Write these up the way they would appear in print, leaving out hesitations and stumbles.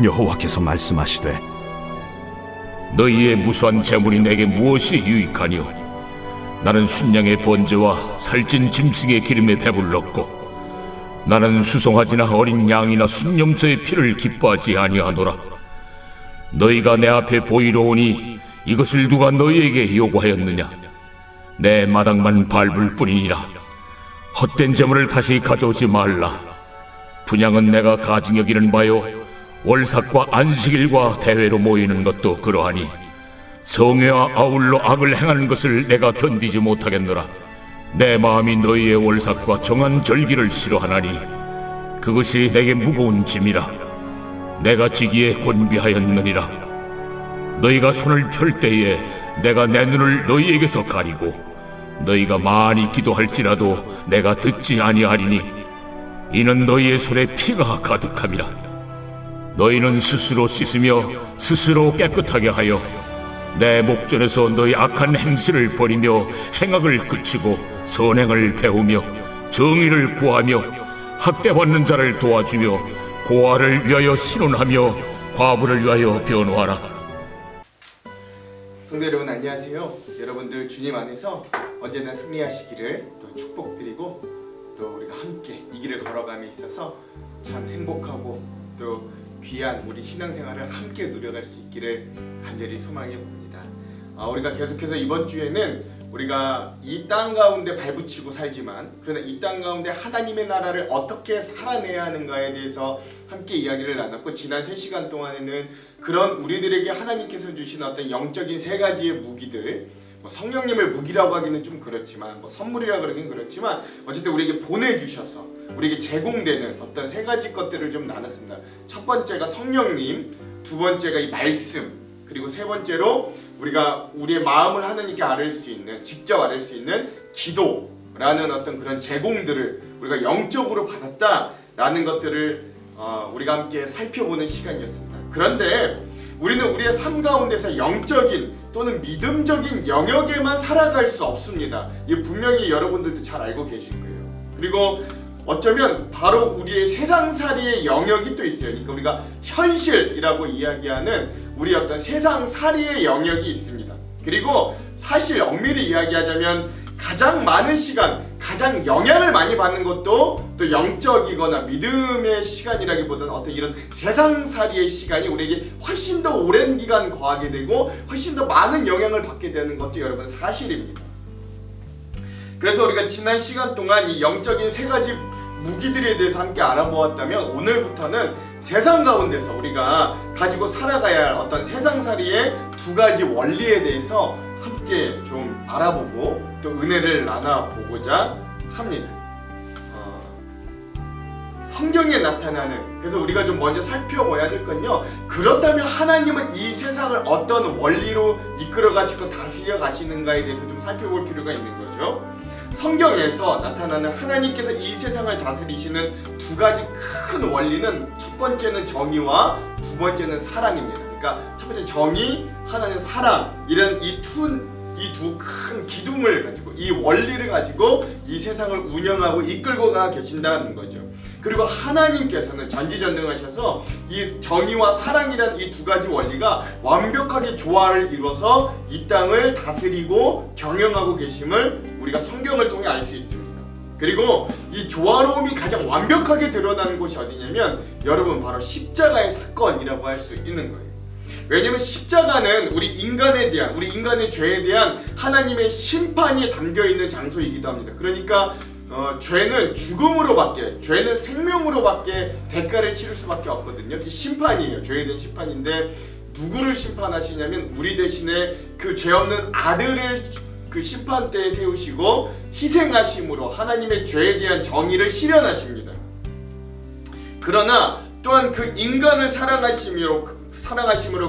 여호와께서 말씀하시되 너희의 무수한 재물이 내게 무엇이 유익하뇨? 나는 순양의 번제와 살찐 짐승의 기름에 배불렀고 나는 수송아지나 어린 양이나 순염소의 피를 기뻐하지 아니하노라. 너희가 내 앞에 보이러 오니 이것을 누가 너희에게 요구하였느냐? 내 마당만 밟을 뿐이니라. 헛된 재물을 다시 가져오지 말라. 분향은 내가 가증 여기는 바요 월삭과 안식일과 대회로 모이는 것도 그러하니 성회와 아울러 악을 행하는 것을 내가 견디지 못하겠노라. 내 마음이 너희의 월삭과 정한 절기를 싫어하나니 그것이 내게 무거운 짐이라. 내가 지기에 곤비하였느니라. 너희가 손을 펼 때에 내가 내 눈을 너희에게서 가리고 너희가 많이 기도할지라도 내가 듣지 아니하리니 이는 너희의 손에 피가 가득함이라. 너희는 스스로 씻으며 스스로 깨끗하게 하여 내 목전에서 너희 악한 행실을 버리며 행악을 그치고 선행을 배우며 정의를 구하며 학대받는 자를 도와주며 고아를 위하여 신원하며 과부를 위하여 변호하라. 성도 여러분 안녕하세요. 여러분들 주님 안에서 언제나 승리하시기를 또 축복드리고 또 우리가 함께 이 길을 걸어감에 있어서 참 행복하고 또 귀한 우리 신앙생활을 함께 누려갈 수 있기를 간절히 소망해 봅니다. 우리가 계속해서 이번 주에는 우리가 이 땅 가운데 발붙이고 살지만 그러나 이 땅 가운데 하나님의 나라를 어떻게 살아내야 하는가에 대해서 함께 이야기를 나눴고, 지난 3시간 동안에는 그런 우리들에게 하나님께서 주신 어떤 영적인 3가지의 무기들, 성령님을 무기라고 하기는 좀 그렇지만 선물이라고 그러긴 그렇지만 어쨌든 우리에게 보내주셔서 우리에게 제공되는 어떤 3가지 것들을 좀 나눴습니다. 첫 번째가 성령님, 두 번째가 이 말씀, 그리고 세 번째로 우리가 우리의 마음을 하나님께 아뢰 수 있는, 직접 아뢰 수 있는 기도라는 어떤 그런 제공들을 우리가 영적으로 받았다라는 것들을 우리가 함께 살펴보는 시간이었습니다. 그런데 우리는 우리의 삶 가운데서 영적인 또는 믿음적인 영역에만 살아갈 수 없습니다. 이 분명히 여러분들도 잘 알고 계실 거예요. 그리고 어쩌면 바로 우리의 세상살이의 영역이 또 있어요. 그러니까 우리가 현실이라고 이야기하는 우리 어떤 세상살이의 영역이 있습니다. 그리고 사실 엄밀히 이야기하자면 가장 많은 시간, 가장 영향을 많이 받는 것도 또 영적이거나 믿음의 시간이라기보다는 어떤 이런 세상살이의 시간이 우리에게 훨씬 더 오랜 기간 거하게 되고 훨씬 더 많은 영향을 받게 되는 것도 여러분 사실입니다. 그래서 우리가 지난 시간 동안 이 영적인 3가지 무기들에 대해서 함께 알아보았다면, 오늘부터는 세상 가운데서 우리가 가지고 살아가야 할 어떤 세상살이의 2가지 원리에 대해서 함께 좀 알아보고 또 은혜를 나눠보고자 합니다. 성경에 나타나는, 그래서 우리가 좀 먼저 살펴봐야 될 건요, 그렇다면 하나님은 이 세상을 어떤 원리로 이끌어 가시고 다스려 가시는가에 대해서 좀 살펴볼 필요가 있는 거죠. 성경에서 나타나는 하나님께서 이 세상을 다스리시는 2가지 큰 원리는, 첫 번째는 정의와 두 번째는 사랑입니다. 그러니까 첫 번째 정의, 하나는 사랑, 이런 이 두 큰 기둥을 가지고, 이 원리를 가지고 이 세상을 운영하고 이끌고 가 계신다는 거죠. 그리고 하나님께서는 전지전능하셔서 이 정의와 사랑이란 이 2가지 원리가 완벽하게 조화를 이뤄서 이 땅을 다스리고 경영하고 계심을 우리가 성경을 통해 알 수 있습니다. 그리고 이 조화로움이 가장 완벽하게 드러나는 곳이 어디냐면 여러분 바로 십자가의 사건이라고 할 수 있는 거예요. 왜냐면 십자가는 우리 인간에 대한, 우리 인간의 죄에 대한 하나님의 심판이 담겨있는 장소이기도 합니다. 그러니까 죄는 죽음으로밖에, 죄는 생명으로밖에 대가를 치를 수밖에 없거든요. 그게 심판이에요. 죄에 대한 심판인데 누구를 심판하시냐면 우리 대신에 그 죄 없는 아들을 그 심판대에 세우시고 희생하심으로 하나님의 죄에 대한 정의를 실현하십니다. 그러나 또한 그 인간을 사랑하심으로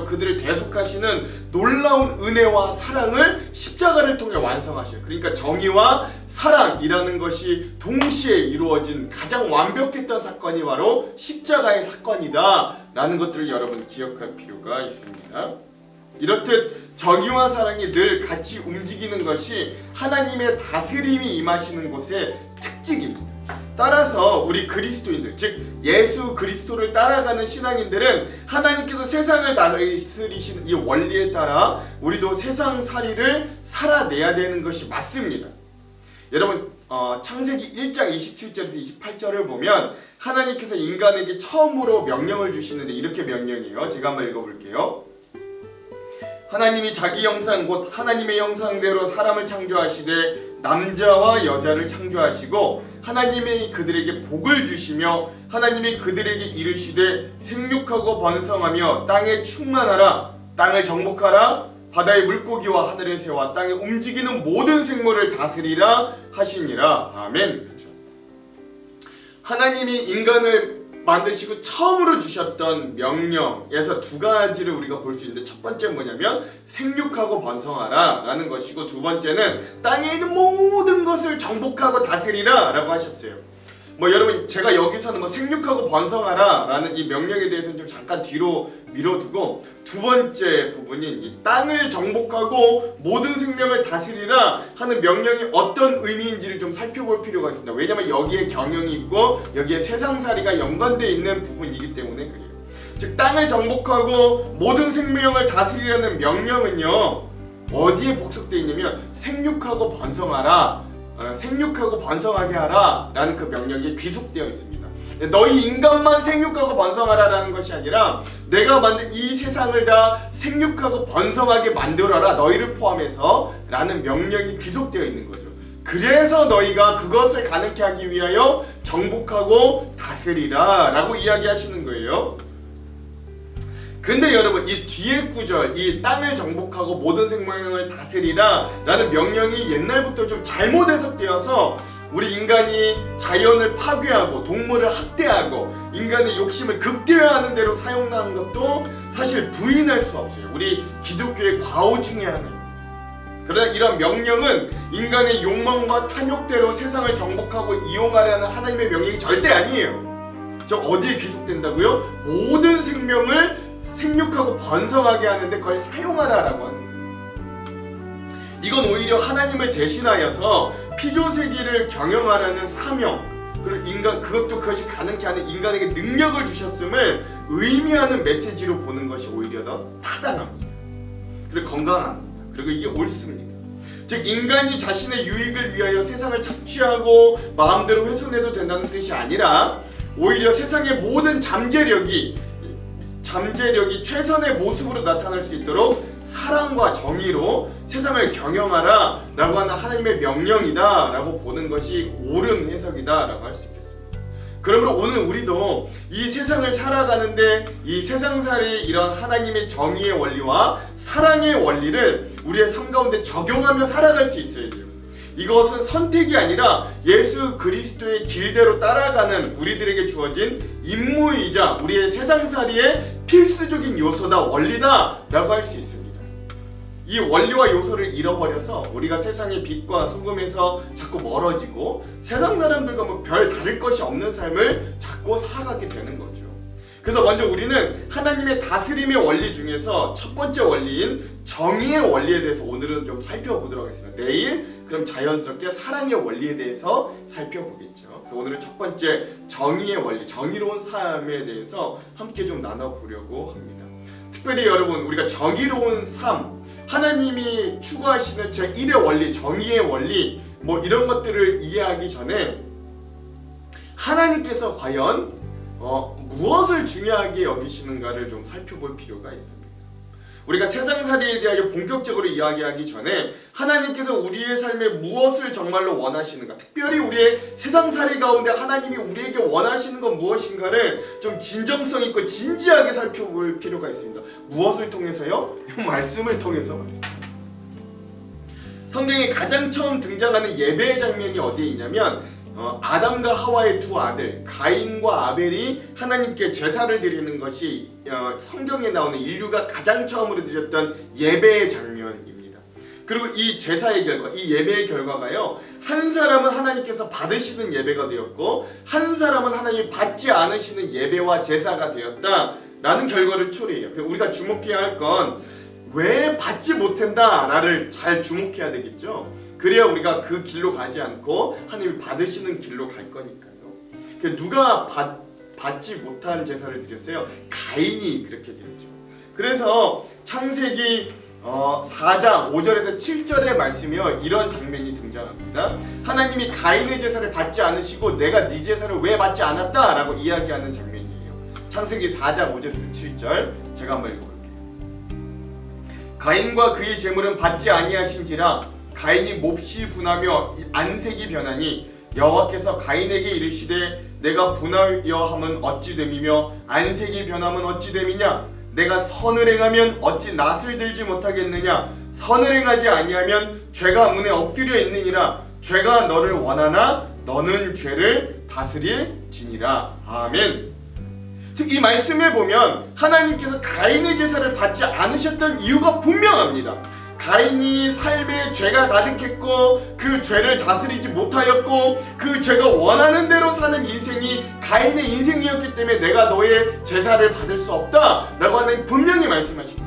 그들을 대속하시는 놀라운 은혜와 사랑을 십자가를 통해 완성하셔요. 그러니까 정의와 사랑이라는 것이 동시에 이루어진 가장 완벽했던 사건이 바로 십자가의 사건이다 라는 것들을 여러분 기억할 필요가 있습니다. 이렇듯 정의와 사랑이 늘 같이 움직이는 것이 하나님의 다스림이 임하시는 곳의 특징입니다. 특징입니다. 따라서 우리 그리스도인들, 즉 예수 그리스도를 따라가는 신앙인들은 하나님께서 세상을 다스리시는 이 원리에 따라 우리도 세상살이를 살아내야 되는 것이 맞습니다. 여러분 창세기 1장 27절에서 28절을 보면 하나님께서 인간에게 처음으로 명령을 주시는데 이렇게 명령해요. 제가 한번 읽어볼게요. 하나님이 자기 형상 곧 하나님의 형상대로 사람을 창조하시되 남자와 여자를 창조하시고 하나님이 그들에게 복을 주시며 하나님이 그들에게 이르시되 생육하고 번성하며 땅에 충만하라 땅을 정복하라 바다의 물고기와 하늘의 새와 땅에 움직이는 모든 생물을 다스리라 하시니라. 아멘. 그렇죠. 하나님이 인간을 만드시고 처음으로 주셨던 명령에서 두 가지를 우리가 볼 수 있는데 첫 번째 뭐냐면 생육하고 번성하라 라는 것이고 두 번째는 땅에 있는 모든 것을 정복하고 다스리라 라고 하셨어요. 여러분 제가 여기서는 생육하고 번성하라 라는 이 명령에 대해서는 좀 잠깐 뒤로 밀어두고 두 번째 부분인 이 땅을 정복하고 모든 생명을 다스리라 하는 명령이 어떤 의미인지를 좀 살펴볼 필요가 있습니다. 왜냐하면 여기에 경영이 있고 여기에 세상살이가 연관되어 있는 부분이기 때문에 그래요. 즉 땅을 정복하고 모든 생명을 다스리라는 명령은요 어디에 복속되어 있냐면 생육하고 번성하라 생육하고 번성하게 하라 라는 그 명령이 귀속되어 있습니다. 너희 인간만 생육하고 번성하라 라는 것이 아니라 내가 만든 이 세상을 다 생육하고 번성하게 만들어라 너희를 포함해서 라는 명령이 귀속되어 있는 거죠. 그래서 너희가 그것을 가능케 하기 위하여 정복하고 다스리라 라고 이야기하시는 거예요. 근데 여러분 이 뒤에 구절 이 땅을 정복하고 모든 생명을 다스리라 라는 명령이 옛날부터 좀 잘못 해석되어서 우리 인간이 자연을 파괴하고 동물을 학대하고 인간의 욕심을 극대화하는 대로 사용하는 것도 사실 부인할 수 없어요. 우리 기독교의 과오 중에 하나입니다. 그러나 이런 명령은 인간의 욕망과 탐욕대로 세상을 정복하고 이용하려는 하나님의 명령이 절대 아니에요. 저 어디에 귀속된다고요? 모든 생명을 생육하고 번성하게 하는데 그걸 사용하라라고 하는 거예요. 이건 오히려 하나님을 대신하여서 피조세계를 경영하라는 사명 그리고 그것도 그것이 가능케 하는 인간에게 능력을 주셨음을 의미하는 메시지로 보는 것이 오히려 더 타당합니다. 그리고 건강합니다. 그리고 이게 옳습니다. 즉 인간이 자신의 유익을 위하여 세상을 착취하고 마음대로 훼손해도 된다는 뜻이 아니라 오히려 세상의 모든 잠재력이 최선의 모습으로 나타날 수 있도록 사랑과 정의로 세상을 경영하라 라고 하는 하나님의 명령이다 라고 보는 것이 옳은 해석이다 라고 할 수 있겠습니다. 그러므로 오늘 우리도 이 세상을 살아가는데 이 세상살이 이런 하나님의 정의의 원리와 사랑의 원리를 우리의 삶 가운데 적용하며 살아갈 수 있어야 돼요. 이것은 선택이 아니라 예수 그리스도의 길대로 따라가는 우리들에게 주어진 임무이자 우리의 세상살이의 필수적인 요소다, 원리다 라고 할 수 있습니다. 이 원리와 요소를 잃어버려서 우리가 세상의 빛과 소금에서 자꾸 멀어지고 세상 사람들과 별 다를 것이 없는 삶을 자꾸 살아가게 되는 거죠. 그래서 먼저 우리는 하나님의 다스림의 원리 중에서 첫 번째 원리인 정의의 원리에 대해서 오늘은 좀 살펴보도록 하겠습니다. 내일 그럼 자연스럽게 사랑의 원리에 대해서 살펴보겠죠. 그래서 오늘은 첫 번째 정의의 원리, 정의로운 삶에 대해서 함께 좀 나눠보려고 합니다. 특별히 여러분 우리가 정의로운 삶, 하나님이 추구하시는 제1의 원리, 정의의 원리 이런 것들을 이해하기 전에 하나님께서 과연 무엇을 중요하게 여기시는가를 좀 살펴볼 필요가 있습니다. 우리가 세상살이에 대하여 본격적으로 이야기하기 전에 하나님께서 우리의 삶에 무엇을 정말로 원하시는가, 특별히 우리의 세상살이 가운데 하나님이 우리에게 원하시는 건 무엇인가를 좀 진정성 있고 진지하게 살펴볼 필요가 있습니다. 무엇을 통해서요? 이 말씀을 통해서 말입니다. 성경에 가장 처음 등장하는 예배의 장면이 어디에 있냐면 아담과 하와의 두 아들 가인과 아벨이 하나님께 제사를 드리는 것이 성경에 나오는 인류가 가장 처음으로 드렸던 예배의 장면입니다. 그리고 이 제사의 결과, 이 예배의 결과가요, 한 사람은 하나님께서 받으시는 예배가 되었고 한 사람은 하나님이 받지 않으시는 예배와 제사가 되었다라는 결과를 초래해요. 우리가 주목해야 할 건 왜 받지 못한다를 잘 주목해야 되겠죠. 그래야 우리가 그 길로 가지 않고 하나님이 받으시는 길로 갈 거니까요. 누가 받지 못한 제사를 드렸어요? 가인이 그렇게 드렸죠. 그래서 창세기 4장 5절에서 7절의 말씀이요, 이런 장면이 등장합니다. 하나님이 가인의 제사를 받지 않으시고 내가 네 제사를 왜 받지 않았다 라고 이야기하는 장면이에요. 창세기 4장 5절에서 7절 제가 한번 읽어볼게요. 가인과 그의 제물은 받지 아니하신지라 가인이 몹시 분하며 안색이 변하니 여호와께서 가인에게 이르시되 내가 분하여 함은 어찌 됨이며 안색이 변함은 어찌 됨이냐? 내가 선을 행하면 어찌 낫을 들지 못하겠느냐? 선을 행하지 아니하면 죄가 문에 엎드려 있느니라. 죄가 너를 원하나 너는 죄를 다스릴지니라. 아멘. 즉 이 말씀에 보면 하나님께서 가인의 제사를 받지 않으셨던 이유가 분명합니다. 가인이 삶에 죄가 가득했고 그 죄를 다스리지 못하였고 그 죄가 원하는 대로 사는 인생이 가인의 인생이었기 때문에 내가 너의 제사를 받을 수 없다 라고 하나님 분명히 말씀하십니다.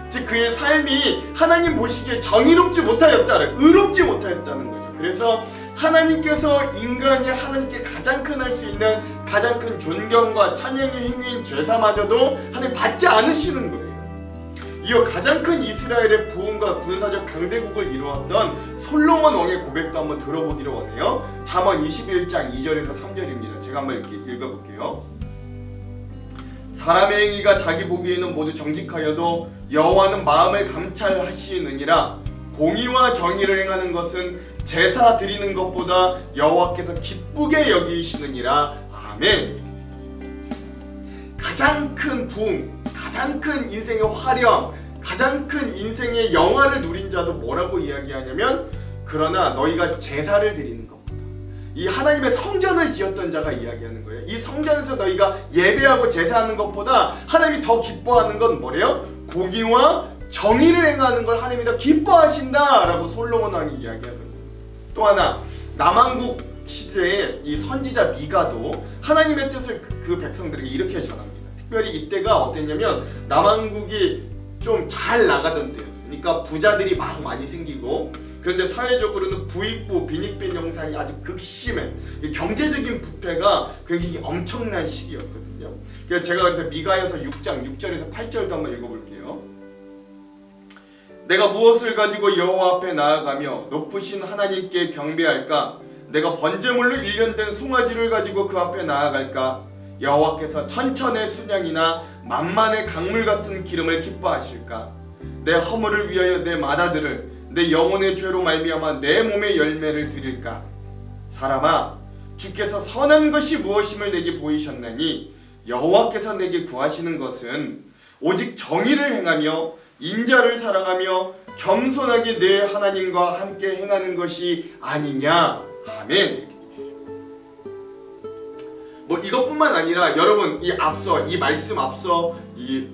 즉 그의 삶이 하나님 보시기에 정의롭지 못하였다를, 의롭지 못하였다는 거죠. 그래서 하나님께서 인간이 하나님께 가장 큰 할 수 있는 가장 큰 존경과 찬양의 행위인 제사마저도 하나님 받지 않으시는 거예요. 이어 가장 큰 이스라엘의 부흥과 군사적 강대국을 이루었던 솔로몬 왕의 고백도 한번 들어보기를 원해요. 잠언 21장 2절에서 3절입니다. 제가 한번 이렇게 읽어볼게요. 사람의 행위가 자기 보기에는 모두 정직하여도 여호와는 마음을 감찰하시느니라. 공의와 정의를 행하는 것은 제사 드리는 것보다 여호와께서 기쁘게 여기시느니라. 아멘. 가장 큰 부흥, 가장 큰 인생의 화려함, 가장 큰 인생의 영화를 누린 자도 뭐라고 이야기하냐면 그러나 너희가 제사를 드리는 것보다, 이 하나님의 성전을 지었던 자가 이야기하는 거예요. 이 성전에서 너희가 예배하고 제사하는 것보다 하나님이 더 기뻐하는 건 뭐래요? 공의와 정의를 행하는 걸 하나님이 더 기뻐하신다 라고 솔로몬 왕이 이야기하는 거예요. 또 하나, 남왕국 시대에 이 선지자 미가도 하나님의 뜻을 그 백성들에게 이렇게 전합니다. 특별히 이때가 어땠냐면 남왕국이 좀 잘 나가던 때였어요. 그러니까 부자들이 막 많이 생기고, 그런데 사회적으로는 부익부, 빈익빈 현상이 아주 극심해. 경제적인 부패가 굉장히 엄청난 시기였거든요. 그래서 제가 그래서 미가여서 6장 6절에서 8절도 한번 읽어볼게요. 내가 무엇을 가지고 여호와 앞에 나아가며 높으신 하나님께 경배할까? 내가 번제물로 일련된 송아지를 가지고 그 앞에 나아갈까? 여호와께서 천천의 순양이나 만만의 강물 같은 기름을 기뻐하실까? 내 허물을 위하여 내 맏아들을, 내 영혼의 죄로 말미암아 내 몸의 열매를 드릴까? 사람아, 주께서 선한 것이 무엇임을 내게 보이셨나니 여호와께서 내게 구하시는 것은 오직 정의를 행하며 인자를 사랑하며 겸손하게 내 하나님과 함께 행하는 것이 아니냐. 아멘. 뭐 이것뿐만 아니라 여러분 이 말씀 앞서 이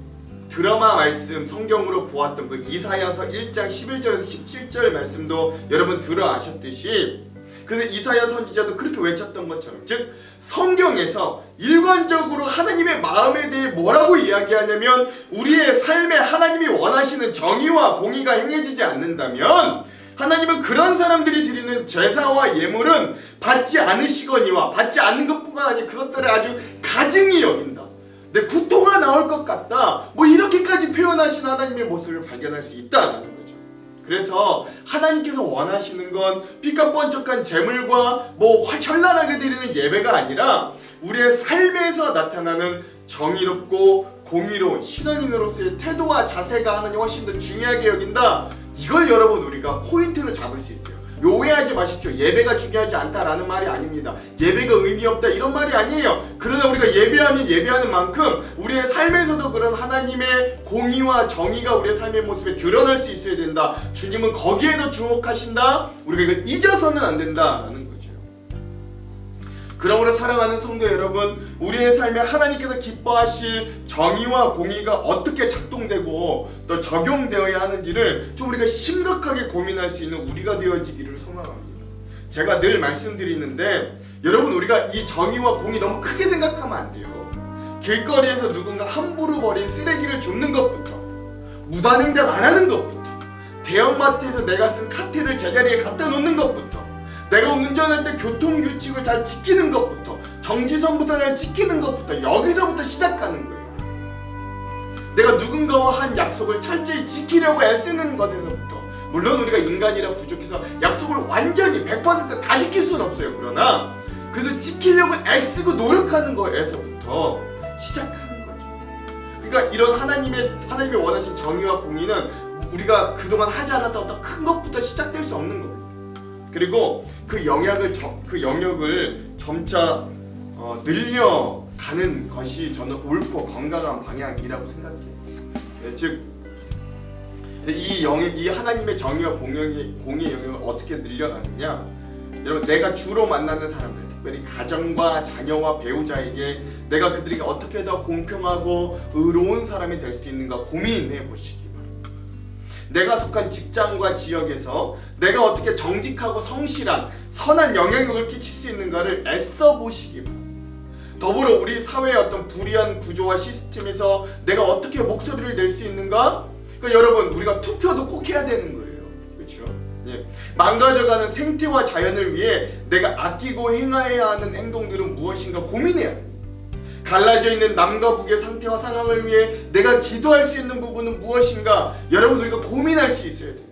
드라마 말씀 성경으로 보았던 그 이사야서 1장 11절에서 17절 말씀도 여러분 들어 아셨듯이, 그래서 이사야 선지자도 그렇게 외쳤던 것처럼, 즉 성경에서 일관적으로 하나님의 마음에 대해 뭐라고 이야기하냐면 우리의 삶에 하나님이 원하시는 정의와 공의가 행해지지 않는다면 하나님은 그런 사람들이 드리는 제사와 예물은 받지 않으시거니와 받지 않는 것뿐만 아니라 그것들을 아주 가증히 여긴다. 내 구토가 나올 것 같다. 뭐 이렇게까지 표현하신 하나님의 모습을 발견할 수 있다라는 거죠. 그래서 하나님께서 원하시는 건 삐까뻔쩍한 재물과 뭐 현란하게 드리는 예배가 아니라 우리의 삶에서 나타나는 정의롭고 공의로운 신앙인으로서의 태도와 자세가 하나님 훨씬 더 중요하게 여긴다. 이걸 여러분 우리가 포인트로 잡을 수 있어요. 오해하지 마십시오. 예배가 중요하지 않다라는 말이 아닙니다. 예배가 의미 없다 이런 말이 아니에요. 그러나 우리가 예배하면 예배하는 만큼 우리의 삶에서도 그런 하나님의 공의와 정의가 우리의 삶의 모습에 드러날 수 있어야 된다. 주님은 거기에도 주목하신다. 우리가 이걸 잊어서는 안 된다라는 거죠. 그러므로 사랑하는 성도 여러분, 우리의 삶에 하나님께서 기뻐하실 정의와 공의가 어떻게 작동되고 또 적용되어야 하는지를 좀 우리가 심각하게 고민할 수 있는 우리가 되어지기를 소망합니다. 제가 늘 말씀드리는데 여러분, 우리가 이 정의와 공의 너무 크게 생각하면 안 돼요. 길거리에서 누군가 함부로 버린 쓰레기를 줍는 것부터, 무단횡단 안 하는 것부터, 대형마트에서 내가 쓴 카트를 제자리에 갖다 놓는 것부터, 내가 운전할 때 교통규칙을 잘 지키는 것부터, 정지선부터 잘 지키는 것부터, 여기서부터 시작하는 거예요. 내가 누군가와 한 약속을 철저히 지키려고 애쓰는 것에서부터, 물론 우리가 인간이라 부족해서 약속을 완전히 100%다 지킬 수는 없어요. 그러나 그래도 지키려고 애쓰고 노력하는 거에서부터 시작하는 거죠. 그러니까 이런 하나님이 원하신 정의와 공의는 우리가 그동안 하지 않았던 어떤 큰 것부터 시작될 수 없는 겁니다. 그리고 그 영역을 점차 늘려가는 것이 저는 옳고 건강한 방향이라고 생각해요. 즉, 이 하나님의 정의와 공의의 영역을 어떻게 늘려가느냐? 여러분, 내가 주로 만나는 사람들, 특별히 가정과 자녀와 배우자에게 내가 그들에게 어떻게 더 공평하고 의로운 사람이 될 수 있는가 고민해 보시기 바랍니다. 내가 속한 직장과 지역에서 내가 어떻게 정직하고 성실한 선한 영향력을 끼칠 수 있는가를 애써 보시기 바랍니다. 더불어 우리 사회의 어떤 불이한 구조와 시스템에서 내가 어떻게 목소리를 낼 수 있는가? 그러니까 여러분, 우리가 투표도 꼭 해야 되는 거예요. 그렇죠? 예. 망가져가는 생태와 자연을 위해 내가 아끼고 행해야 하는 행동들은 무엇인가 고민해야 돼요. 갈라져 있는 남과 북의 상태와 상황을 위해 내가 기도할 수 있는 부분은 무엇인가? 여러분, 우리가 고민할 수 있어야 돼요.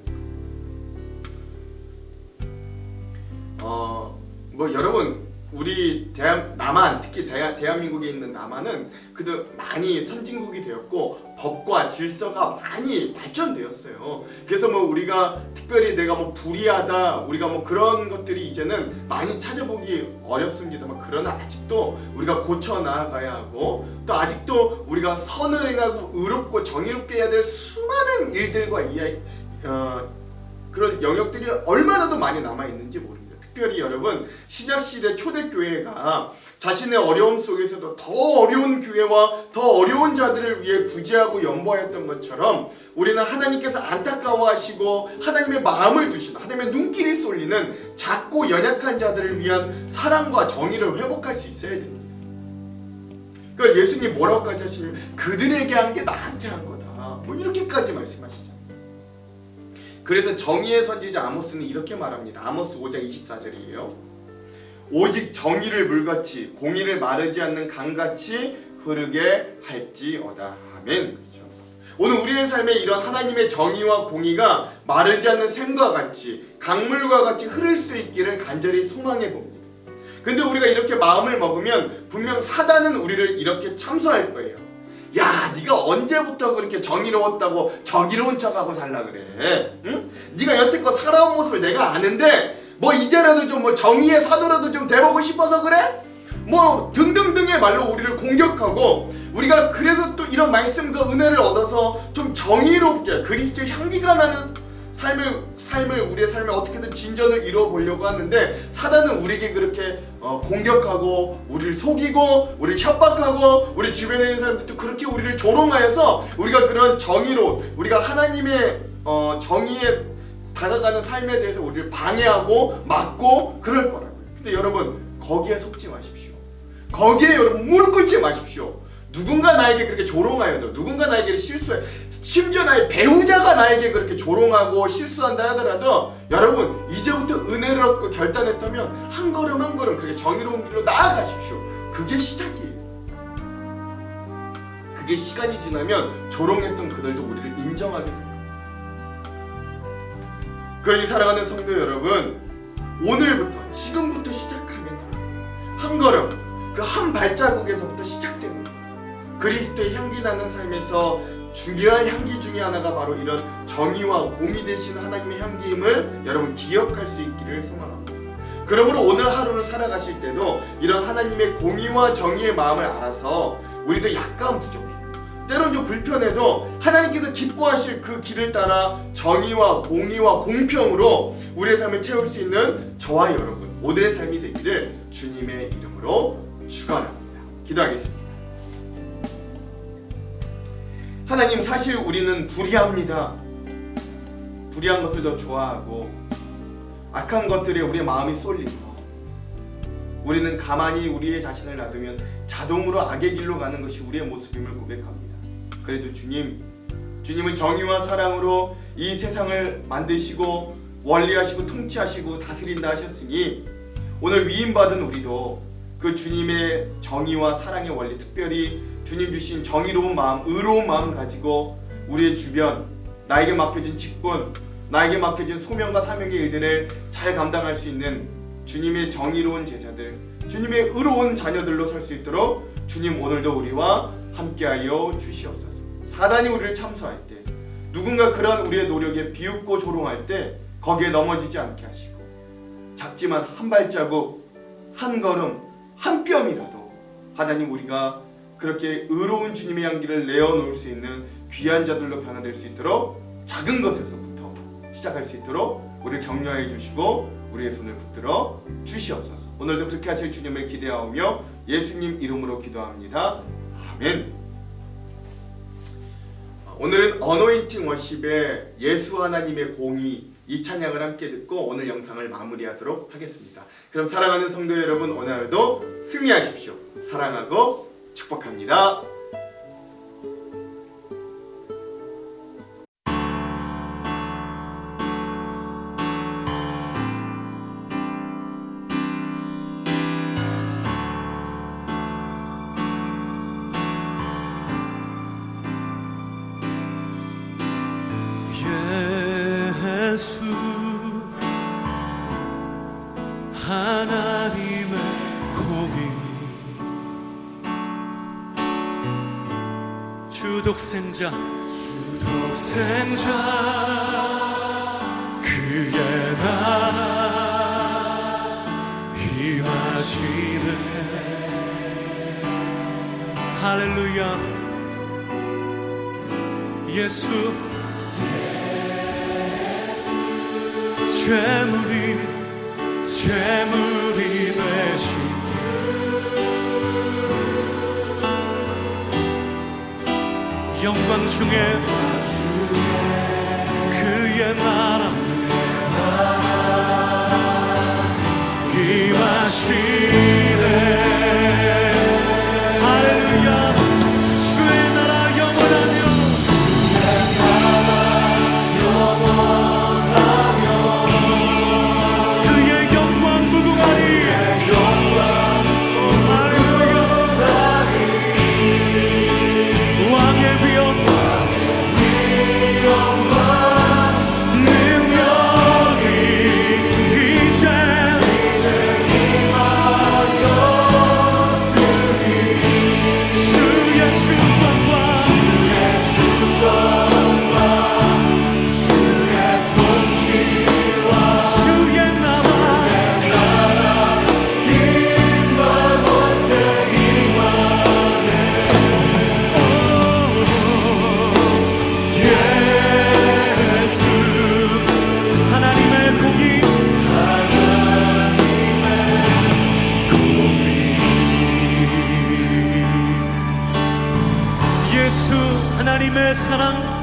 여러분, 우리 남한, 특히 대한민국에 있는 남한은 그래도 많이 선진국이 되었고 법과 질서가 많이 발전되었어요. 그래서 우리가 특별히 내가 불이하다, 우리가 그런 것들이 이제는 많이 찾아보기 어렵습니다만, 그러나 아직도 우리가 고쳐 나아가야 하고, 또 아직도 우리가 선을 행하고 의롭고 정의롭게 해야 될 수많은 일들과 그런 영역들이 얼마나 더 많이 남아 있는지 모릅니다. 특별히 여러분, 신약시대 초대교회가 자신의 어려움 속에서도 더 어려운 교회와 더 어려운 자들을 위해 구제하고 연보했던 것처럼, 우리는 하나님께서 안타까워하시고 하나님의 마음을 두시는, 하나님의 눈길이 쏠리는 작고 연약한 자들을 위한 사랑과 정의를 회복할 수 있어야 됩니다. 그러니까 예수님 뭐라고까지 하시냐면 그들에게 한 게 나한테 한 거다, 이렇게까지 말씀하시죠. 그래서 정의의 선지자 아모스는 이렇게 말합니다. 아모스 5장 24절이에요. 오직 정의를 물같이 공의를 마르지 않는 강같이 흐르게 할지어다. 아멘. 그렇죠? 오늘 우리의 삶에 이런 하나님의 정의와 공의가 마르지 않는 샘과 같이, 강물과 같이 흐를 수 있기를 간절히 소망해 봅니다. 근데 우리가 이렇게 마음을 먹으면 분명 사단은 우리를 이렇게 참소할 거예요. 야, 네가 언제부터 그렇게 정의로웠다고 정의로운 척하고 살라 그래? 응? 네가 여태껏 살아온 모습을 내가 아는데 이제라도 좀 정의의 사도라도 좀 돼보고 싶어서 그래? 등등등의 말로 우리를 공격하고, 우리가 그래도 또 이런 말씀과 은혜를 얻어서 좀 정의롭게 그리스도의 향기가 나는 삶을 우리의 삶에 어떻게든 진전을 이루어 보려고 하는데, 사단은 우리에게 그렇게 공격하고 우리를 속이고 우리를 협박하고 우리 주변에 있는 사람들도 그렇게 우리를 조롱하여서 우리가 그런 정의로, 우리가 하나님의 정의에 다가가는 삶에 대해서 우리를 방해하고 막고 그럴 거라고요. 근데 여러분, 거기에 속지 마십시오. 거기에 여러분 무릎 꿇지 마십시오. 누군가 나에게 그렇게 조롱하여도, 누군가 나에게 심지어 나의 배우자가 나에게 그렇게 조롱하고 실수한다 하더라도, 여러분 이제부터 은혜를 얻고 결단했다면 한 걸음 한 걸음 그렇게 정의로운 길로 나아가십시오. 그게 시작이에요. 그게 시간이 지나면 조롱했던 그들도 우리를 인정하게 됩니다. 그러니 사랑하는 성도 여러분, 오늘부터, 지금부터 시작하면 한 걸음, 그 한 발자국에서부터 시작됩니다. 그리스도의 향기 나는 삶에서 중요한 향기 중에 하나가 바로 이런 정의와 공의 되신 하나님의 향기임을 여러분 기억할 수 있기를 소망합니다. 그러므로 오늘 하루를 살아가실 때도 이런 하나님의 공의와 정의의 마음을 알아서, 우리도 약간 부족해요, 때론 좀 불편해도 하나님께서 기뻐하실 그 길을 따라 정의와 공의와 공평으로 우리의 삶을 채울 수 있는 저와 여러분, 오늘의 삶이 되기를 주님의 이름으로 축원합니다. 기도하겠습니다. 하나님, 사실 우리는 불의합니다. 불의한 것을 더 좋아하고 악한 것들에 우리의 마음이 쏠리고, 우리는 가만히 우리의 자신을 놔두면 자동으로 악의 길로 가는 것이 우리의 모습임을 고백합니다. 그래도 주님, 주님은 정의와 사랑으로 이 세상을 만드시고 원리하시고 통치하시고 다스린다 하셨으니 오늘 위임받은 우리도 그 주님의 정의와 사랑의 원리, 특별히 주님 주신 정의로운 마음, 의로운 마음 가지고 우리의 주변, 나에게 맡겨진 직분, 나에게 맡겨진 소명과 사명의 일들을 잘 감당할 수 있는 주님의 정의로운 제자들, 주님의 의로운 자녀들로 설 수 있도록 주님 오늘도 우리와 함께하여 주시옵소서. 사단이 우리를 참수할 때, 누군가 그러한 우리의 노력에 비웃고 조롱할 때 거기에 넘어지지 않게 하시고, 작지만 한 발자국, 한 걸음, 한 뼘이라도 하나님 우리가 그렇게 의로운 주님의 향기를 내어놓을 수 있는 귀한 자들로 변화될 수 있도록 작은 것에서부터 시작할 수 있도록 우리를 격려해 주시고 우리의 손을 붙들어 주시옵소서. 오늘도 그렇게 하실 주님을 기대하오며 예수님 이름으로 기도합니다. 아멘. 오늘은 어노인팅 워십의 예수 하나님의 공의, 이 찬양을 함께 듣고 오늘 영상을 마무리하도록 하겠습니다. 그럼 사랑하는 성도 여러분, 오늘 하루도 승리하십시오. 사랑하고 축복합니다. 예수 하나님의 공의, 주독생자 그의 나라 임하시네. 할렐루야. 예수 재물이 되신 영광 중에 그의 나라 임하시네. 할렐루야. 주의 나라 영원하며 하나님의 사랑